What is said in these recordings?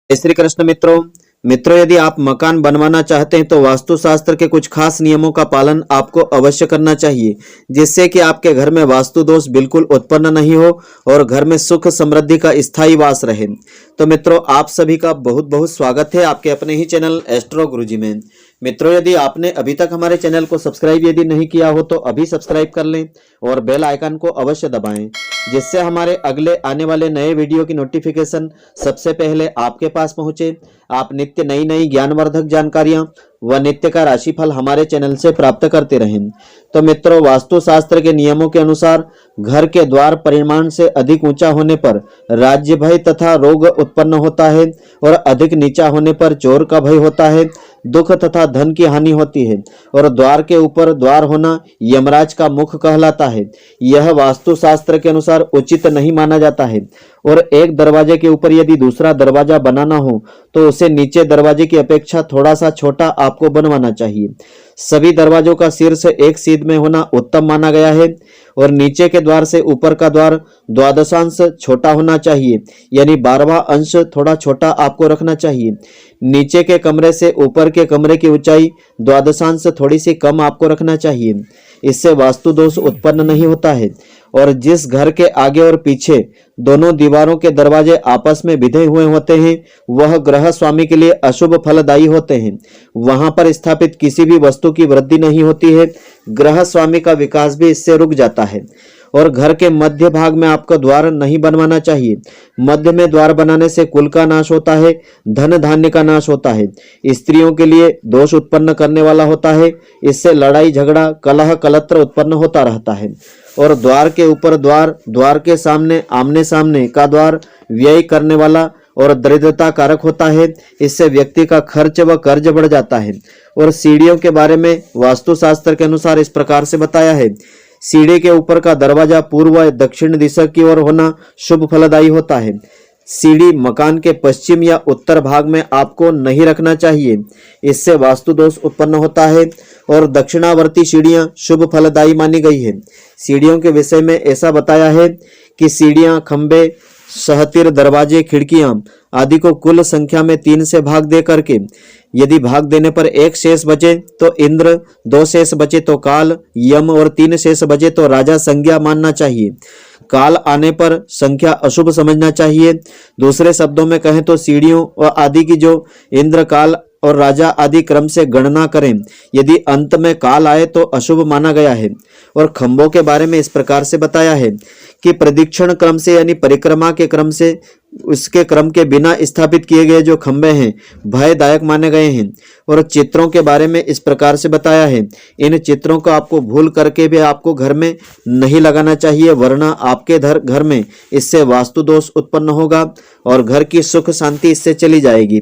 जय श्री कृष्ण मित्रों यदि आप मकान बनवाना चाहते हैं तो वास्तुशास्त्र के कुछ खास नियमों का पालन आपको अवश्य करना चाहिए, जिससे कि आपके घर में वास्तु दोष बिल्कुल उत्पन्न नहीं हो और घर में सुख समृद्धि का स्थायी वास रहे। तो मित्रों, आप सभी का बहुत बहुत स्वागत है आपके अपने ही चैनल एस्ट्रो गुरुजी में। मित्रों, यदि आपने अभी तक हमारे चैनल को सब्सक्राइब यदि नहीं किया हो तो अभी सब्सक्राइब कर लें और बेल आइकन को अवश्य दबाएं, जिससे हमारे अगले आने वाले नए वीडियो की नोटिफिकेशन सबसे पहले आपके पास पहुंचे। आप नित्य नई नई ज्ञानवर्धक जानकारियां व नित्य का राशिफल हमारे चैनल से प्राप्त करते रहें। तो मित्रों, वास्तुशास्त्र के नियमों के अनुसार घर के द्वार परिमाण से अधिक ऊंचा होने पर राज्य भय तथा रोग उत्पन्न होता है और अधिक नीचा होने पर चोर का भय होता है, दुख तथा धन की हानि होती है और द्वार के ऊपर द्वार होना यमराज का मुख कहलाता है। यह वास्तुशास्त्र के अनुसार उचित नहीं माना जाता है और एक दरवाजे के ऊपर यदि दूसरा दरवाजा बनाना हो तो उसे नीचे दरवाजे की अपेक्षा थोड़ा सा छोटा आपको बनवाना चाहिए। सभी दरवाजों का शीर्ष एक सीध में होना उत्तम माना गया है और नीचे के द्वार से ऊपर का द्वार द्वादशांश छोटा होना चाहिए, यानी 12वां अंश थोड़ा छोटा आपको रखना चाहिए। नीचे के कमरे से ऊपर के कमरे की ऊंचाई द्वादशांश थोड़ी सी कम आपको रखना चाहिए। इससे वास्तु दोष उत्पन्न नहीं होता है। और जिस घर के आगे और पीछे दोनों दीवारों के दरवाजे आपस में बिधे हुए होते हैं वह ग्रह स्वामी के लिए अशुभ फलदायी होते हैं। वहां पर स्थापित किसी भी वस्तु की वृद्धि नहीं होती है, ग्रह स्वामी का विकास भी इससे रुक जाता है। और घर के मध्य भाग में आपको द्वार नहीं बनवाना चाहिए। मध्य में द्वार बनाने से कुल का नाश होता है, धन धान्य का नाश होता है, स्त्रियों के लिए दोष उत्पन्न करने वाला होता है। इससे लड़ाई झगड़ा कलह कलत्र उत्पन्न होता रहता है। और द्वार के ऊपर द्वार, द्वार के सामने आमने सामने का द्वार व्यय करने वाला और दरिद्रता कारक होता है। इससे व्यक्ति का खर्च व कर्ज बढ़ जाता है। और सीढ़ियों के बारे में वास्तुशास्त्र के अनुसार इस प्रकार से बताया है, सीढ़ी के ऊपर का दरवाजा पूर्व व दक्षिण दिशा की ओर होना शुभ फलदायी होता है। सीढ़ी मकान के पश्चिम या उत्तर भाग में आपको नहीं रखना चाहिए, इससे वास्तु दोष उत्पन्न होता है। और दक्षिणावर्ती सीढ़ियां शुभ फलदायी मानी गई है। सीढ़ियों के विषय में ऐसा बताया है कि सीढ़ियां, खंबे, सहतिर, दरवाजे, खिड़कियां आदि को कुल संख्या में 3 से भाग दे करके यदि भाग देने पर 1 शेष बचे तो इंद्र, 2 शेष बचे तो काल, यम और 3 शेष बचे तो राजा संज्ञा मानना चाहिए। काल आने पर संख्या अशुभ समझना चाहिए। दूसरे शब्दों में कहें तो सीढ़ियों और आदि की जो इंद्र, काल और राजा आदि क्रम से गणना करें, यदि अंत में काल आए तो अशुभ माना गया है। और खंभों के बारे में इस प्रकार से बताया है कि प्रदक्षिण क्रम से यानी परिक्रमा के क्रम से उसके क्रम के बिना स्थापित किए गए जो खंभे हैं भयदायक माने गए हैं। और चित्रों के बारे में इस प्रकार से बताया है, इन चित्रों को आपको भूल करके भी आपको घर में नहीं लगाना चाहिए, वरना आपके घर में इससे वास्तु दोष उत्पन्न होगा और घर की सुख शांति इससे चली जाएगी।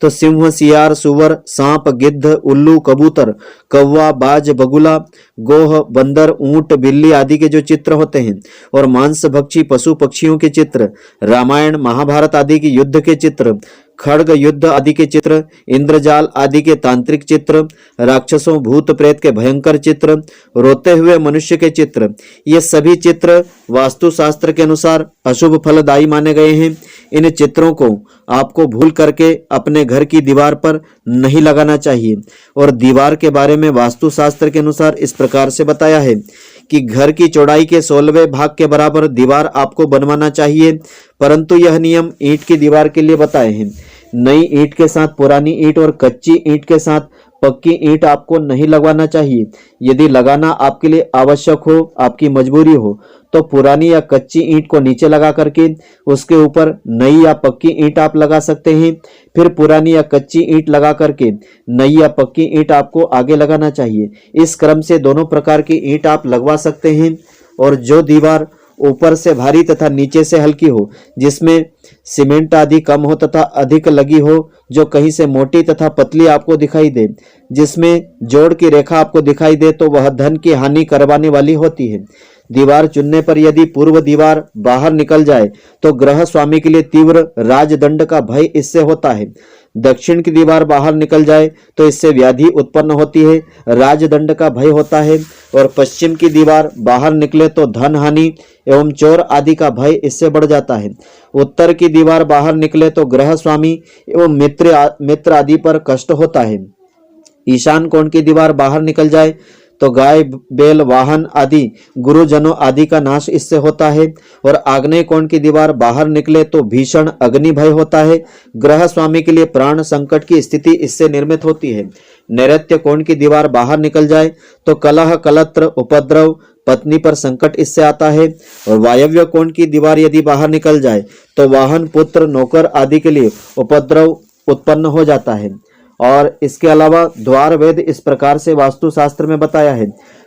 तो सिंह, सियार, सुअर, सांप, गिद्ध, उल्लू, कबूतर, कौवा, बाज, बगुला, गोह, बंदर, ऊंट, बिल्ली आदि के जो चित्र होते हैं और मांस भक्षी पशु पक्षियों के चित्र, रामायण महाभारत आदि के युद्ध के चित्र, खड्ग युद्ध आदि के चित्र, इंद्रजाल आदि के तांत्रिक चित्र, राक्षसों भूत प्रेत के भयंकर चित्र, रोते हुए मनुष्य के चित्र, ये सभी चित्र वास्तुशास्त्र के अनुसार अशुभ फलदायी माने गए हैं। इन चित्रों को आपको भूल करके अपने घर की दीवार पर नहीं लगाना चाहिए। और दीवार के बारे में वास्तुशास्त्र के अनुसार इस प्रकार से बताया है कि घर की चौड़ाई के 16वें भाग के बराबर दीवार आपको बनवाना चाहिए, परंतु यह नियम ईंट की दीवार के लिए बताए हैं। नई ईंट के साथ पुरानी ईंट और कच्ची ईंट के साथ पक्की ईंट आपको नहीं लगवाना चाहिए। यदि लगाना आपके लिए आवश्यक हो, आपकी मजबूरी हो, तो पुरानी या कच्ची ईंट को नीचे लगा करके उसके ऊपर नई या पक्की ईंट आप लगा सकते हैं। फिर पुरानी या कच्ची ईंट लगा करके नई या पक्की ईंट आपको आगे लगाना चाहिए। इस क्रम से दोनों प्रकार की ईंट आप लगवा सकते हैं। और जो दीवार ऊपर से भारी तथा नीचे से हल्की हो, जिसमें सीमेंट आदि कम हो तथा अधिक लगी हो, जो कहीं से मोटी तथा पतली आपको दिखाई दे, जिसमें जोड़ की रेखा आपको दिखाई दे, तो वह धन की हानि करवाने वाली होती है। दीवार चुनने पर यदि पूर्व दीवार बाहर निकल जाए तो ग्रह स्वामी के लिए तीव्र राजदंड का भय इससे होता है। दक्षिण की दीवार बाहर निकल जाए तो इससे व्याधि उत्पन्न होती है, राजदंड का भय होता है। और पश्चिम की दीवार बाहर निकले तो धन हानि एवं चोर आदि का भय इससे बढ़ जाता है। उत्तर की दीवार बाहर निकले तो ग्रह स्वामी एवं मित्र आदि पर कष्ट होता है। ईशान कोण की दीवार बाहर निकल जाए तो गाय बैल वाहन आदि गुरुजनों आदि का नाश इससे होता है। और आग्नेय कोण की दीवार बाहर निकले तो भीषण अग्नि भय होता है। ग्रह स्वामी के लिए प्राण संकट की स्थिति इससे निर्मित होती है। नैऋत्य कोण की दीवार बाहर निकल जाए तो कलह कलत्र उपद्रव पत्नी पर संकट इससे आता है। और वायव्य कोण की दीवार यदि बाहर निकल जाए तो वाहन पुत्र नौकर आदि के लिए उपद्रव उत्पन्न हो जाता है। और इसके अलावा द्वार वेद इस प्रकार से वास्तु शास्त्र में बताया है।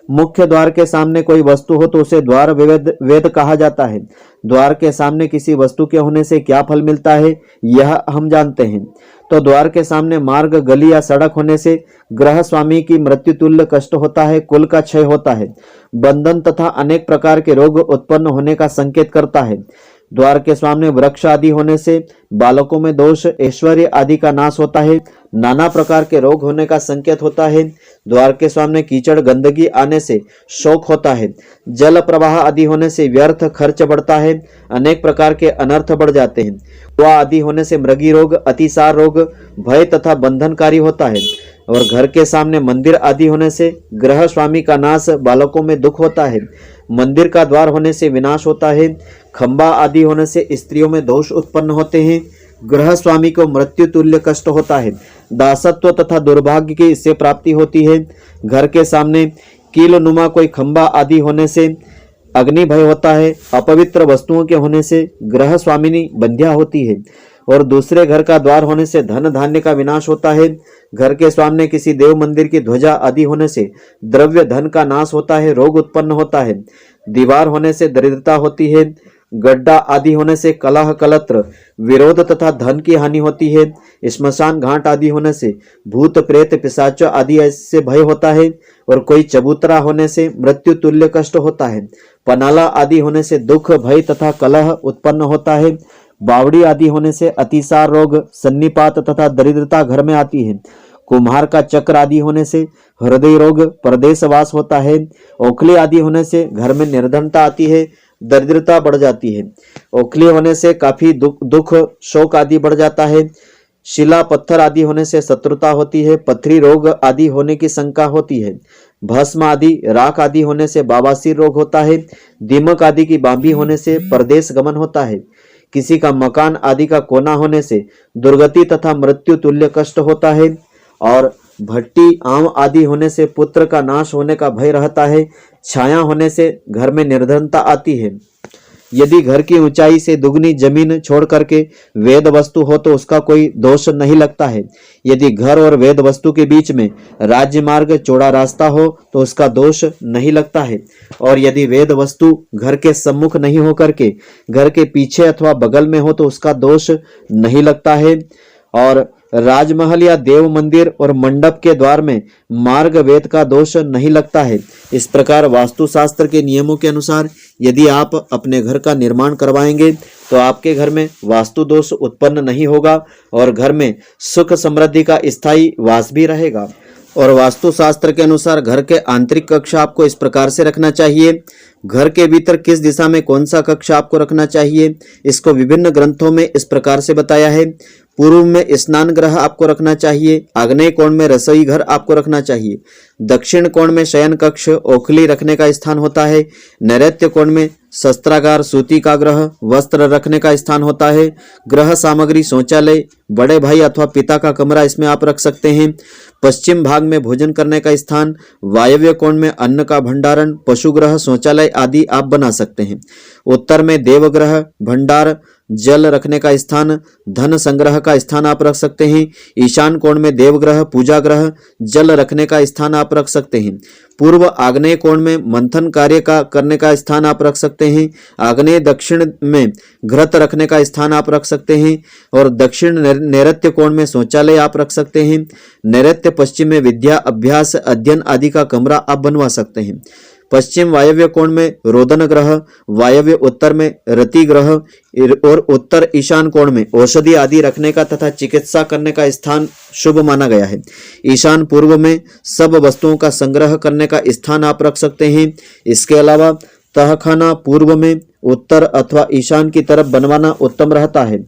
मुख्य द्वार के सामने कोई वस्तु हो तो उसे द्वार वेद कहा जाता है। द्वार के सामने किसी वस्तु के होने से क्या फल मिलता है यह हम जानते हैं। तो द्वार के सामने मार्ग गली या सड़क होने से ग्रह स्वामी की मृत्यु तुल्य कष्ट होता है, कुल का क्षय होता है, बंधन तथा अनेक प्रकार के रोग उत्पन्न होने का संकेत करता है। द्वार के सामने वृक्ष आदि होने से बालकों में दोष ऐश्वर्य आदि का नाश होता है, नाना प्रकार के रोग होने का संकेत होता है। द्वार के सामने कीचड़ गंदगी आने से शोक होता है, जल प्रवाह आदि होने से व्यर्थ खर्च बढ़ता है, अनेक प्रकार के अनर्थ बढ़ जाते हैं। कुआ आदि होने से मृगी रोग अतिसार रोग भय तथा बंधनकारी होता है। और घर के सामने मंदिर आदि होने से ग्रह स्वामी का नाश, बालकों में दुख होता है, मंदिर का द्वार होने से विनाश होता है, खंबा आदि होने से स्त्रियों में दोष उत्पन्न होते हैं, ग्रह स्वामी को मृत्यु तुल्य कष्ट होता है, दासत्व तथा दुर्भाग्य की इससे प्राप्ति होती है। घर के सामने कील नुमा कोई खंबा आदि होने से अग्नि भय होता है, अपवित्र वस्तुओं के होने से ग्रह स्वामिनी बंध्या होती है। और दूसरे घर का द्वार होने से धन धान्य का विनाश होता है। घर के सामने किसी देव मंदिर की ध्वजा आदि होने से द्रव्य धन का नाश होता है, रोग उत्पन्न होता है। दीवार होने से दरिद्रता होती है, गड्ढा आदि होने से कलह कलत्र विरोध तथा धन की हानि होती है। श्मशान घाट आदि होने से भूत प्रेत पिशाच आदि ऐसे भय होता है। और कोई चबूतरा होने से मृत्यु तुल्य कष्ट होता है। पनाला आदि होने से दुख भय तथा कलह उत्पन्न होता है। बावड़ी आदि होने से अतिसार रोग सन्निपात तथा दरिद्रता घर में आती है। कुम्हार का चक्र आदि होने से हृदय रोग परदेशवास होता है। ओखली आदि होने से घर में निर्धनता आती है, दरिद्रता बढ़ जाती है। ओखली होने से काफी दुख शोक आदि बढ़ जाता है। शिला पत्थर आदि होने से शत्रुता होती है, पथरी रोग आदि होने की शंका होती है। भस्म आदि राख आदि होने से बवासीर रोग होता है। दीमक आदि की बांबी होने से परदेश गमन होता है। किसी का मकान आदि का कोना होने से दुर्गति तथा मृत्यु तुल्य कष्ट होता है। और भट्टी आम आदि होने से पुत्र का नाश होने का भय रहता है। छाया होने से घर में निर्धनता आती है। यदि घर की ऊंचाई से दुगनी जमीन छोड़ करके वेद वस्तु हो तो उसका कोई दोष नहीं लगता है। यदि घर और वेद वस्तु के बीच में राज्य मार्ग चौड़ा रास्ता हो तो उसका दोष नहीं लगता है। और यदि वेद वस्तु घर के सम्मुख नहीं हो करके घर के पीछे अथवा बगल में हो तो उसका दोष नहीं लगता है। और राजमहल या देव मंदिर और मंडप के द्वार में मार्ग वेद का दोष नहीं लगता है। इस प्रकार वास्तुशास्त्र के नियमों के अनुसार यदि आप अपने घर का निर्माण करवाएंगे तो आपके घर में वास्तु दोष उत्पन्न नहीं होगा और घर में सुख समृद्धि का स्थायी वास भी रहेगा। और वास्तुशास्त्र के अनुसार घर के आंतरिक कक्ष आपको इस प्रकार से रखना चाहिए। घर के भीतर किस दिशा में कौन सा कक्ष आपको रखना चाहिए, इसको विभिन्न ग्रंथों में इस प्रकार से बताया है। पूर्व में स्नान गृह आपको रखना चाहिए, आग्नेय कोण में रसोई घर आपको रखना चाहिए, दक्षिण कोण में शयन कक्ष ओखली रखने का स्थान होता है, नैऋत्य कोण में शस्त्रागार सूती का ग्रह वस्त्र रखने का स्थान होता है, ग्रह सामग्री शौचालय बड़े भाई अथवा पिता का कमरा इसमें आप रख सकते हैं, पश्चिम भाग में भोजन करने का स्थान, वायव्य कोण में अन्न का भंडारण पशुग्रह शौचालय आदि आप बना सकते हैं, उत्तर में देवग्रह भंडार जल रखने का स्थान धन संग्रह का स्थान आप रख सकते हैं, ईशान कोण में देवग्रह पूजा ग्रह जल रखने का स्थान आप रख सकते हैं, पूर्व आग्नेय कोण में मंथन कार्य का करने का स्थान आप रख सकते हैं, आग्नेय दक्षिण में घृत रखने का स्थान आप रख सकते हैं और दक्षिण नैऋत्य कोण में शौचालय आप रख सकते हैं, नैऋत्य पश्चिम में विद्या अभ्यास अध्ययन आदि का कमरा आप बनवा सकते हैं। पश्चिम वायव्य कोण में रोदन ग्रह, वायव्य उत्तर में रति ग्रह और उत्तर ईशान कोण में औषधि आदि रखने का तथा चिकित्सा करने का स्थान शुभ माना गया है। ईशान पूर्व में सब वस्तुओं का संग्रह करने का स्थान आप रख सकते हैं। इसके अलावा तहखाना पूर्व में, उत्तर अथवा ईशान की तरफ बनवाना उत्तम रहता है।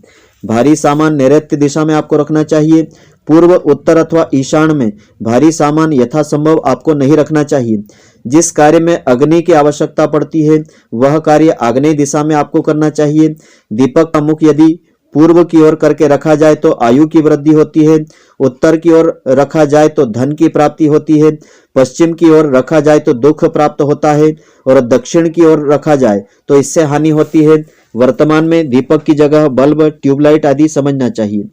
भारी सामान नैऋत्य दिशा में आपको रखना चाहिए। पूर्व, उत्तर अथवा ईशान में भारी सामान यथासंभव आपको नहीं रखना चाहिए। जिस कार्य में अग्नि की आवश्यकता पड़ती है वह कार्य आग्नेय दिशा में आपको करना चाहिए। दीपक का मुख यदि पूर्व की ओर करके रखा जाए तो आयु की वृद्धि होती है, उत्तर की ओर रखा जाए तो धन की प्राप्ति होती है, पश्चिम की ओर रखा जाए तो दुख प्राप्त होता है और दक्षिण की ओर रखा जाए तो इससे हानि होती है। वर्तमान में दीपक की जगह बल्ब, ट्यूबलाइट आदि समझना चाहिए।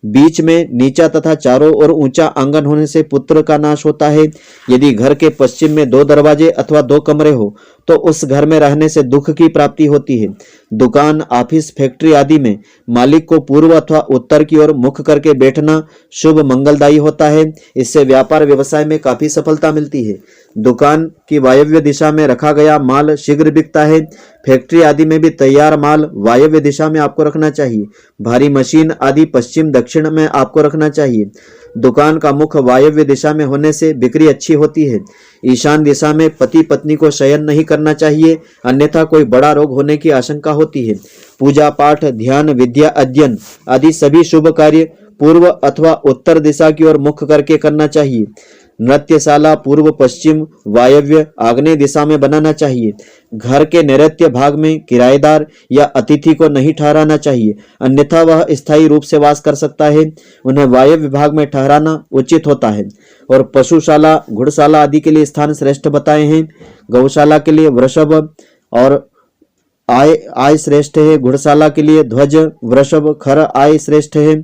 बीच में नीचा तथा चारों ओर ऊंचा आंगन होने से पुत्र का नाश होता है। यदि घर के पश्चिम में 2 दरवाजे अथवा 2 कमरे हो तो उस घर में रहने से दुख की प्राप्ति होती है। दुकान, ऑफिस, फैक्ट्री आदि में मालिक को पूर्व अथवा उत्तर की ओर मुख करके बैठना शुभ मंगलदायी होता है। इससे व्यापार व्यवसाय में काफी सफलता मिलती है। दुकान की वायव्य दिशा में रखा गया माल शीघ्र बिकता है। फैक्ट्री आदि में भी तैयार माल वायव्य दिशा में आपको रखना चाहिए। भारी मशीन आदि पश्चिम दक्षिण में आपको रखना चाहिए। दुकान का मुख वायव्य दिशा में होने से बिक्री अच्छी होती है। ईशान दिशा में पति पत्नी को शयन नहीं करना चाहिए, अन्यथा कोई बड़ा रोग होने की आशंका होती है। पूजा पाठ, ध्यान, विद्या अध्ययन आदि सभी शुभ कार्य पूर्व अथवा उत्तर दिशा की ओर मुख करके करना चाहिए। नृत्यशाला पूर्व, पश्चिम, वायव्य, आग्नेय दिशा में बनाना चाहिए। घर के नैऋत्य भाग में किराएदार या अतिथि को नहीं ठहराना चाहिए, अन्यथा वह स्थायी रूप से वास कर सकता है। उन्हें वायव्य भाग में ठहराना उचित होता है। और पशुशाला, घुड़शाला आदि के लिए स्थान श्रेष्ठ बताए हैं। गौशाला के लिए वृषभ और आय श्रेष्ठ है। घुड़शाला के लिए ध्वज, वृषभ, खर आय श्रेष्ठ है।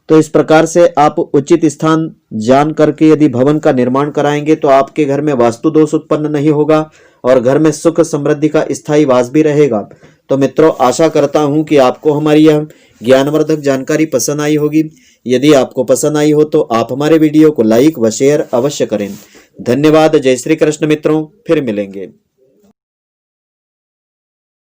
तो इस प्रकार से आप उचित स्थान जान करके यदि भवन का निर्माण कराएंगे तो आपके घर में वास्तु दोष उत्पन्न नहीं होगा और घर में सुख समृद्धि का स्थायी वास भी रहेगा। तो मित्रों, आशा करता हूं कि आपको हमारी यह ज्ञानवर्धक जानकारी पसंद आई होगी। यदि आपको पसंद आई हो तो आप हमारे वीडियो को लाइक व शेयर अवश्य करें। धन्यवाद। जय श्री कृष्ण मित्रों, फिर मिलेंगे।